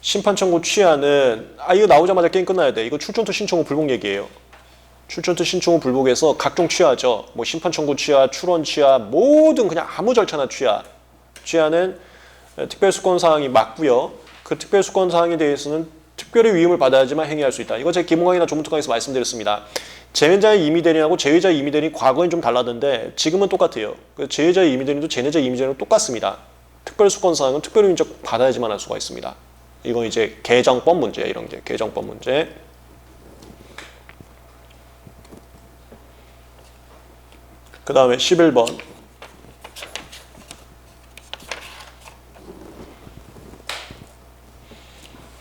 심판 청구 취하는 이거 나오자마자 게임 끝나야 돼. 이거 출전투 신청 후 불복 얘기예요. 출전투 신청 후 불복에서 각종 취하죠. 뭐 심판 청구 취하, 출원 취하, 모든 그냥 아무 절차나 취하. 취하는 특별수권 사항이 맞고요. 그 특별수권 사항에 대해서는 특별히 위임을 받아야지만 행위할 수 있다. 이거 제가 기본 강의나 조문 특강에서 말씀드렸습니다. 제내자의 임의 대리인하고 제외자의 임의 대리인 과거엔 좀 달랐는데 지금은 똑같아요. 제외자의 임의 대리인도 제내자의 임의 대리인도 똑같습니다. 특별수권 사항은 특별히 인적 받아야지만 할 수가 있습니다. 이건 이제 개정법 문제 이런 게 개정법 문제. 그 다음에 11번.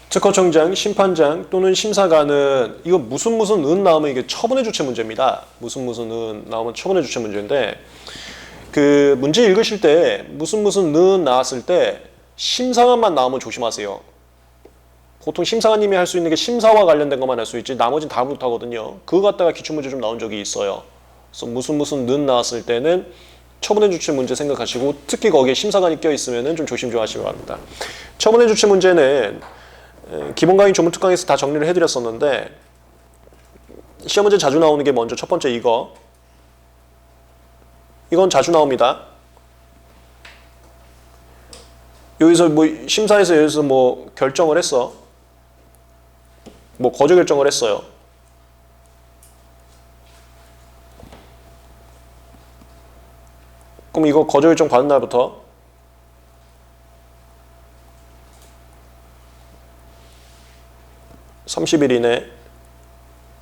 특허청장, 심판장 또는 심사관은 이거 무슨 은 나오면 이게 처분의 주체 문제입니다. 무슨 은 나오면 처분의 주체 문제인데 그 문제 읽으실 때 무슨 은 나왔을 때 심사관만 나오면 조심하세요. 보통 심사관님이 할 수 있는 게 심사와 관련된 것만 할 수 있지 나머지는 다 못하거든요. 그거 갖다가 기출문제 좀 나온 적이 있어요. 그래서 무슨 은 나왔을 때는 처분의 주체 문제 생각하시고 특히 거기에 심사관이 껴있으면 좀 조심 좀 하시기 바랍니다. 처분의 주체 문제는 기본 강의 조문 특강에서 다 정리를 해드렸었는데 시험 문제 자주 나오는 게 먼저 첫 번째 이거. 이건 자주 나옵니다. 여기서 뭐 심사에서 여기서 뭐 결정을 했어. 뭐 거저 결정을 했어요. 그럼 이거 거저 결정 받은 날부터 30일 이내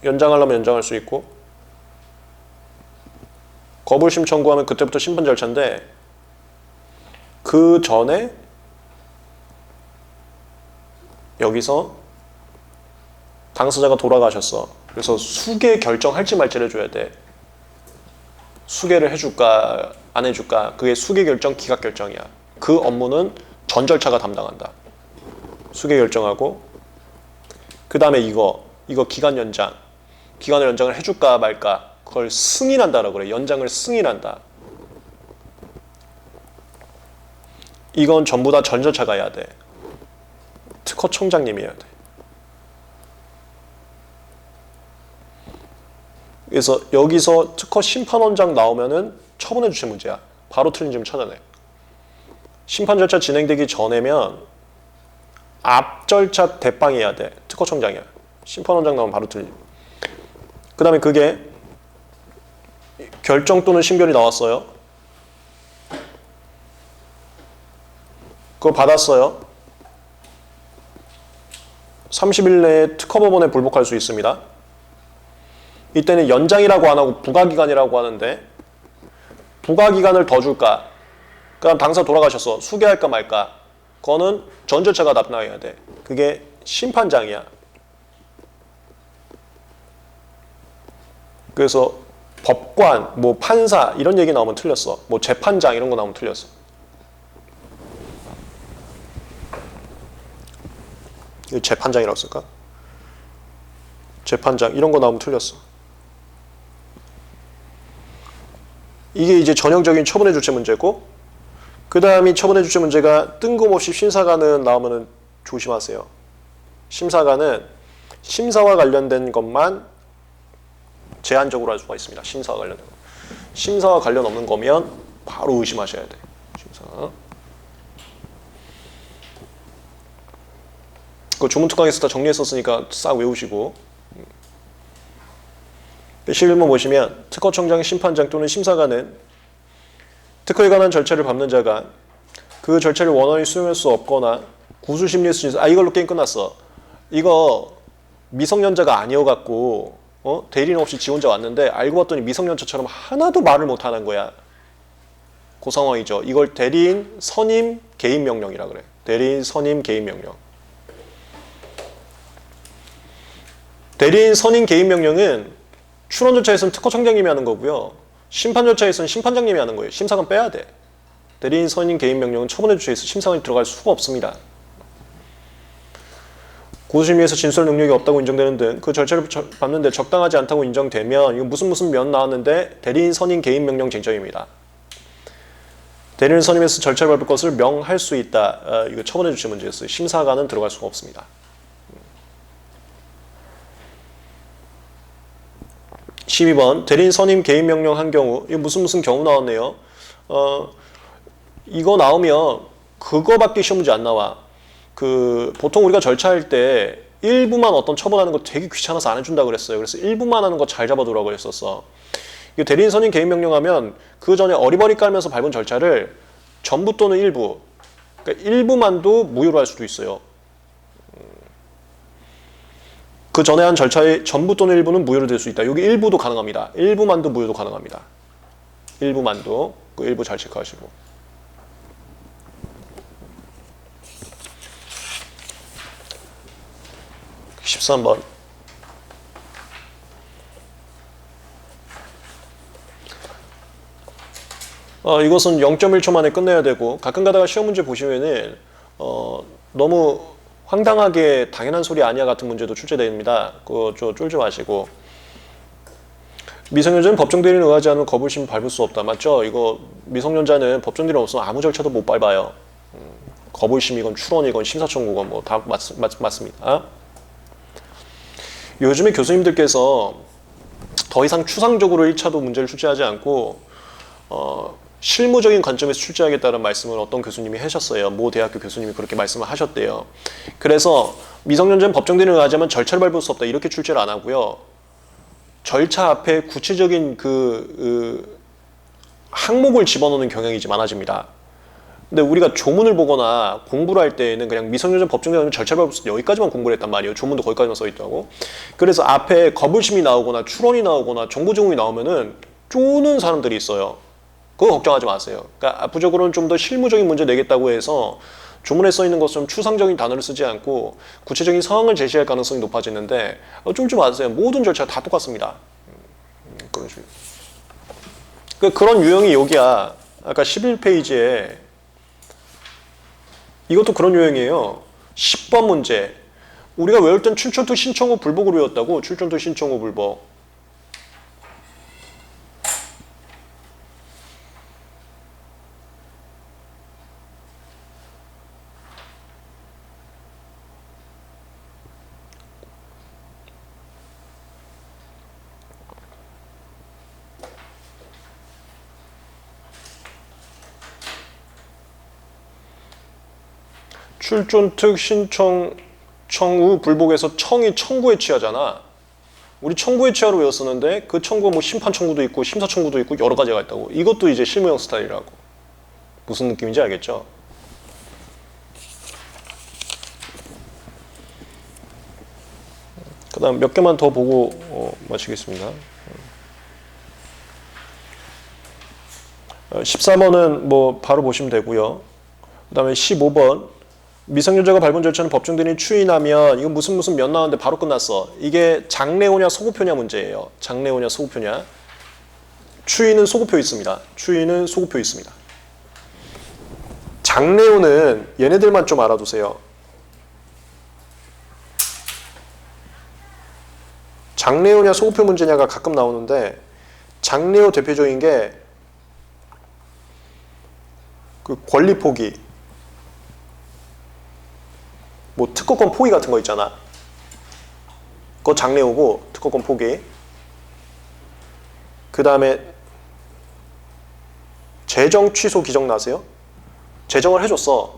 연장하려면 연장할 수 있고 거부심 청구하면 그때부터 심판 절차인데 그 전에 여기서 당사자가 돌아가셨어. 그래서 수계 결정할지 말지를 해줘야 돼. 수계를 해줄까 안 해줄까 그게 수계 결정 기각 결정이야. 그 업무는 전 절차가 담당한다. 수계 결정하고 그 다음에 이거 기간 연장. 기간을 연장을 해줄까 말까 그걸 승인한다라고 그래. 연장을 승인한다. 이건 전부 다 전 절차가 해야 돼. 특허청장님이 해야 돼. 그래서 여기서 특허 심판원장 나오면은 처분해 주체 문제야. 바로 틀린 점 찾아내. 심판 절차 진행되기 전에면 앞 절차 대빵해야 돼. 특허청장이야. 심판원장 나오면 바로 틀림. 그 다음에 그게 결정 또는 심결이 나왔어요. 그거 받았어요. 30일 내에 특허법원에 불복할 수 있습니다. 이때는 연장이라고 안 하고 부가기간이라고 하는데 부가기간을 더 줄까? 그럼 당사 돌아가셨어. 수계할까 말까? 그거는 전 절차가 답변해야 돼. 그게 심판장이야. 그래서 법관, 뭐 판사 이런 얘기 나오면 틀렸어. 뭐 재판장 이런 거 나오면 틀렸어. 재판장이라고 쓸까? 재판장 이런 거 나오면 틀렸어. 이게 이제 전형적인 처분의 주체 문제고, 그 다음이 처분의 주체 문제가 뜬금없이 심사관은 나오면은 조심하세요. 심사관은 심사와 관련된 것만 제한적으로 할 수가 있습니다. 심사와 관련된 거. 심사와 관련 없는 거면 바로 의심하셔야 돼. 심사. 그 조문 특강에서 다 정리했었으니까 싹 외우시고. 11번 보시면 특허청장, 심판장 또는 심사관은 특허에 관한 절차를 밟는 자가 그 절차를 원활히 수행할 수 없거나 구술심리의 수준에서 이걸로 게임 끝났어. 이거 미성년자가 아니어갖고 대리인 없이 지원자 왔는데 알고 봤더니 미성년자처럼 하나도 말을 못하는 거야. 그 상황이죠. 이걸 대리인 선임 개인 명령이라 그래. 대리인 선임 개인 명령. 대리인 선임 개인 명령은 출원 절차에서는 특허청장님이 하는 거고요. 심판 절차에서는 심판장님이 하는 거예요. 심사관 빼야 돼. 대리인 선임 개인 명령은 처분의 주체에서 심사관이 들어갈 수가 없습니다. 고소심의에서 진술 능력이 없다고 인정되는 등 그 절차를 밟는데 적당하지 않다고 인정되면 이거 무슨 면 나왔는데 대리인 선임 개인 명령 쟁점입니다. 대리인 선임에서 절차를 밟을 것을 명할 수 있다. 이거 처분의 주체 문제였어요. 심사관은 들어갈 수가 없습니다. 12번 대리인 선임 개인 명령 한 경우 이거 무슨 경우 나왔네요. 이거 나오면 그거밖에 시험 문제 안 나와. 보통 우리가 절차할 때 일부만 어떤 처분하는 거 되게 귀찮아서 안 해준다 그랬어요. 그래서 일부만 하는 거 잘 잡아두라고 했었어. 이거 대리인 선임 개인 명령하면 그 전에 어리버리 깔면서 밟은 절차를 전부 또는 일부, 그러니까 일부만도 무효로 할 수도 있어요. 그 전에 한 절차의 전부 또는 일부는 무효로 될 수 있다. 여기 일부도 가능합니다. 일부만도 무효도 가능합니다. 일부만도. 그 일부 잘 체크하시고. 13번. 이것은 0.1초 만에 끝내야 되고 가끔 가다가 시험 문제 보시면은 너무 황당하게 당연한 소리 아니야 같은 문제도 출제됩니다. 그거 좀 쫄지 마시고. 미성년자는 법정 대리인 의하지 않으면 거부심 밟을 수 없다. 맞죠? 이거 미성년자는 법정 대리인 없으면 아무 절차도 못 밟아요. 거부심이건 출원이건 심사청구건 뭐 다 맞습니다. 요즘에 교수님들께서 더 이상 추상적으로 1차도 문제를 출제하지 않고 실무적인 관점에서 출제하겠다는 말씀을 어떤 교수님이 하셨어요. 모 대학교 교수님이 그렇게 말씀을 하셨대요. 그래서 미성년자는 법정 대리인을 하자면 절차를 밟을 수 없다 이렇게 출제를 안 하고요. 절차 앞에 구체적인 항목을 집어넣는 경향이 이제 많아집니다. 근데 우리가 조문을 보거나 공부를 할 때에는 그냥 미성년자 법정 대리인 절차를 밟을 수 없다 여기까지만 공부를 했단 말이에요. 조문도 거기까지만 써있다고. 그래서 앞에 거부심이 나오거나 출원이 나오거나 정보 제공이 나오면은 쪼는 사람들이 있어요. 그거 걱정하지 마세요. 그러니까 앞으로는 좀 더 실무적인 문제 내겠다고 해서 조문에 써 있는 것처럼 추상적인 단어를 쓰지 않고 구체적인 상황을 제시할 가능성이 높아지는데 쫄지 마세요. 모든 절차가 다 똑같습니다. 그런 식으로. 그런 유형이 여기야. 아까 11페이지에 이것도 그런 유형이에요. 10번 문제. 우리가 외울 땐 출전투 신청 후 불복으로 외웠다고. 출전투 신청 후 불복. 출존특 신청 청후 불복에서 청이 청구에 취하잖아. 우리 청구에 취하로 외웠었는데 그 청구가 뭐 심판 청구도 있고 심사 청구도 있고 여러 가지가 있다고. 이것도 이제 실무형 스타일이라고. 무슨 느낌인지 알겠죠? 그 다음 몇 개만 더 보고 마치겠습니다. 14번은 뭐 바로 보시면 되고요. 그 다음에 15번 미성년자가 밟은 절차는 법정 대리인이 추인하면 이건 무슨 면 나왔는데 바로 끝났어. 이게 장래호냐 소구표냐 문제예요. 장래호냐 소구표냐. 추인은 소구표 있습니다. 추인은 소구표 있습니다. 장래호는 얘네들만 좀 알아두세요. 장래호냐 소구표 문제냐가 가끔 나오는데 장래호 대표적인 게 그 권리 포기, 뭐 특허권 포기 같은 거 있잖아. 그거 장래우고 특허권 포기. 그 다음에 재정 취소 기정나세요? 재정을 해줬어.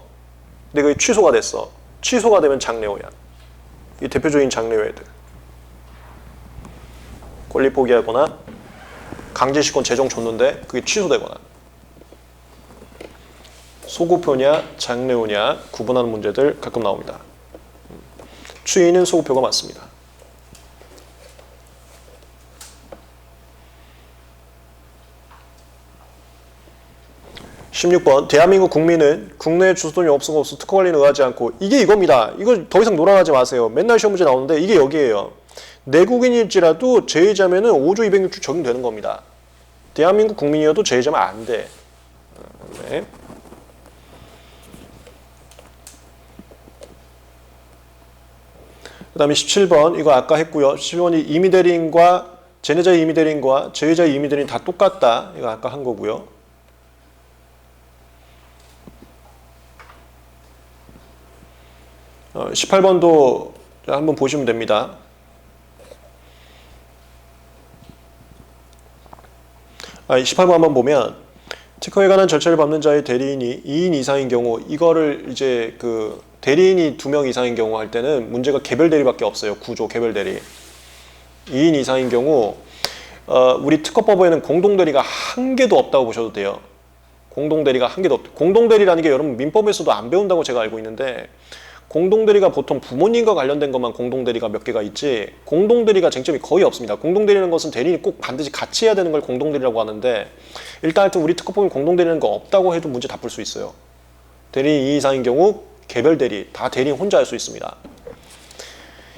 근데 그게 취소가 됐어. 취소가 되면 장래호야. 이 대표적인 장래호애들. 권리 포기하거나 강제시권 재정 줬는데 그게 취소되거나. 소급효냐 장래호냐 구분하는 문제들 가끔 나옵니다. 추이는 소급효가 맞습니다. 16번 대한민국 국민은 국내에 주소돈이 없어서 특허 관리는 의하지 않고 이게 이겁니다. 이거 더 이상 놀아나지 마세요. 맨날 시험 문제 나오는데 이게 여기에요. 내국인일지라도 제2자면은 5조 206조 적용되는 겁니다. 대한민국 국민이어도 제2자면 안 돼. 네. 그 다음에 17번 이거 아까 했고요. 17번이 임의대리인과 제내자의 임의대리인과 제2자의 임의대리인 다 똑같다. 이거 아까 한 거고요. 18번도 한번 보시면 됩니다. 아, 18번 한번 보면 특허에 관한 절차를 밟는 자의 대리인이 2인 이상인 경우 이거를 이제 그 대리인이 2명 이상인 경우 할 때는 문제가 개별 대리밖에 없어요. 구조 개별 대리. 2인 이상인 경우 우리 특허법에는 공동 대리가 한 개도 없다고 보셔도 돼요. 공동 대리가 한 개도 없다. 공동 대리라는 게 여러분 민법에서도 안 배운다고 제가 알고 있는데 공동 대리가 보통 부모님과 관련된 것만 공동 대리가 몇 개가 있지 공동 대리가 쟁점이 거의 없습니다. 공동 대리라는 것은 대리인이 꼭 반드시 같이 해야 되는 걸 공동 대리라고 하는데 일단 하여튼 우리 특허법에 공동 대리라는 거 없다고 해도 문제 다 풀 수 있어요. 대리인 2 이상인 경우 개별 대리 다 대리인 혼자 할 수 있습니다.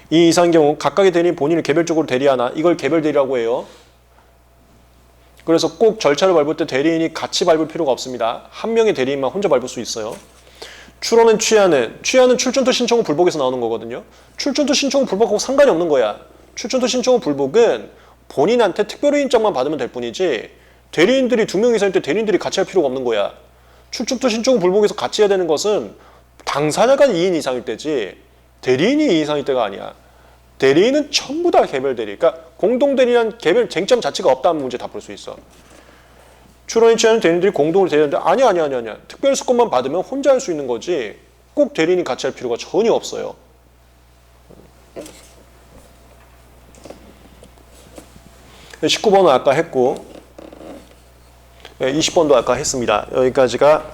2 이상인 경우 각각의 대리인 본인을 개별적으로 대리하나 이걸 개별 대리라고 해요. 그래서 꼭 절차를 밟을 때 대리인이 같이 밟을 필요가 없습니다. 한 명의 대리인만 혼자 밟을 수 있어요. 출원은 취하는 출전토 신청 후 불복에서 나오는 거거든요. 출전토 신청 후 불복하고 상관이 없는 거야. 출전토 신청 후 불복은 본인한테 특별의인장만 받으면 될 뿐이지 대리인들이 2명 이상일 때 대리인들이 같이 할 필요가 없는 거야. 출전토 신청 후 불복에서 같이 해야 되는 것은 당사자가 2인 이상일 때지 대리인이 2인 이상일 때가 아니야. 대리인은 전부 다 개별 대리. 그러니까 공동 대리란 개별 쟁점 자체가 없다는 문제 다 풀 수 있어. 출원이 취하는 대리인들이 공동으로 대리하는데 아니야. 특별수권만 받으면 혼자 할 수 있는 거지 꼭 대리인이 같이 할 필요가 전혀 없어요. 네, 19번은 아까 했고 20번도 아까 했습니다. 여기까지가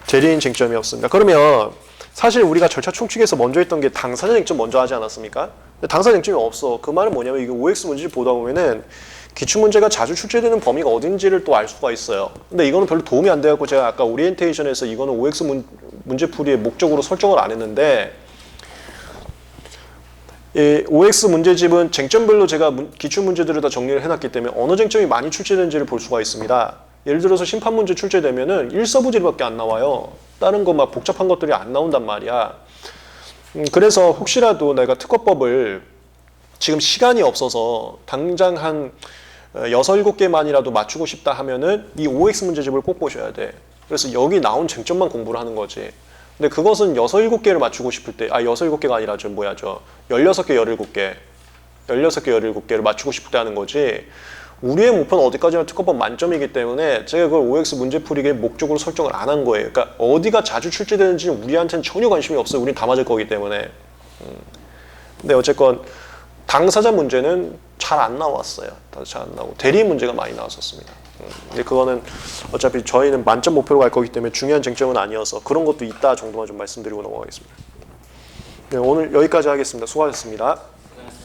대리인 쟁점이었습니다. 그러면 사실 우리가 절차 총칙에서 먼저 했던 게 당사자 쟁점 먼저 하지 않았습니까? 근데 당사자 쟁점이 없어. 그 말은 뭐냐면 이게 OX 문제집 보다 보면은 기출문제가 자주 출제되는 범위가 어딘지를 또 알 수가 있어요. 근데 이거는 별로 도움이 안 돼갖고 제가 아까 오리엔테이션에서 이거는 OX 문제풀이의 목적으로 설정을 안 했는데 이 OX 문제집은 쟁점별로 제가 기출문제들을 다 정리를 해놨기 때문에 어느 쟁점이 많이 출제되는지를 볼 수가 있습니다. 예를 들어서 심판문제 출제되면은 1서부제밖에 안 나와요. 다른 거 막 복잡한 것들이 안 나온단 말이야. 그래서 혹시라도 내가 특허법을 지금 시간이 없어서 당장 한 6, 7개만이라도 맞추고 싶다 하면은 이 OX 문제집을 꼭 보셔야 돼. 그래서 여기 나온 쟁점만 공부를 하는 거지. 근데 그것은 6, 7개를 맞추고 싶을 때, 6, 7개가 아니라 16개, 17개, 17개를 맞추고 싶을 때 하는 거지. 우리의 목표는 어디까지나 특허법 만점이기 때문에 제가 그걸 OX 문제풀이의 목적으로 설정을 안 한 거예요. 그러니까 어디가 자주 출제되는지는 우리한테는 전혀 관심이 없어요. 우린 다 맞을 거기 때문에. 근데 어쨌건 당사자 문제는 잘 안 나왔어요. 잘 안 나오고 대리 문제가 많이 나왔었습니다. 근데 그거는 어차피 저희는 만점 목표로 갈 거기 때문에 중요한 쟁점은 아니어서 그런 것도 있다 정도만 좀 말씀드리고 넘어가겠습니다. 네, 오늘 여기까지 하겠습니다. 수고하셨습니다.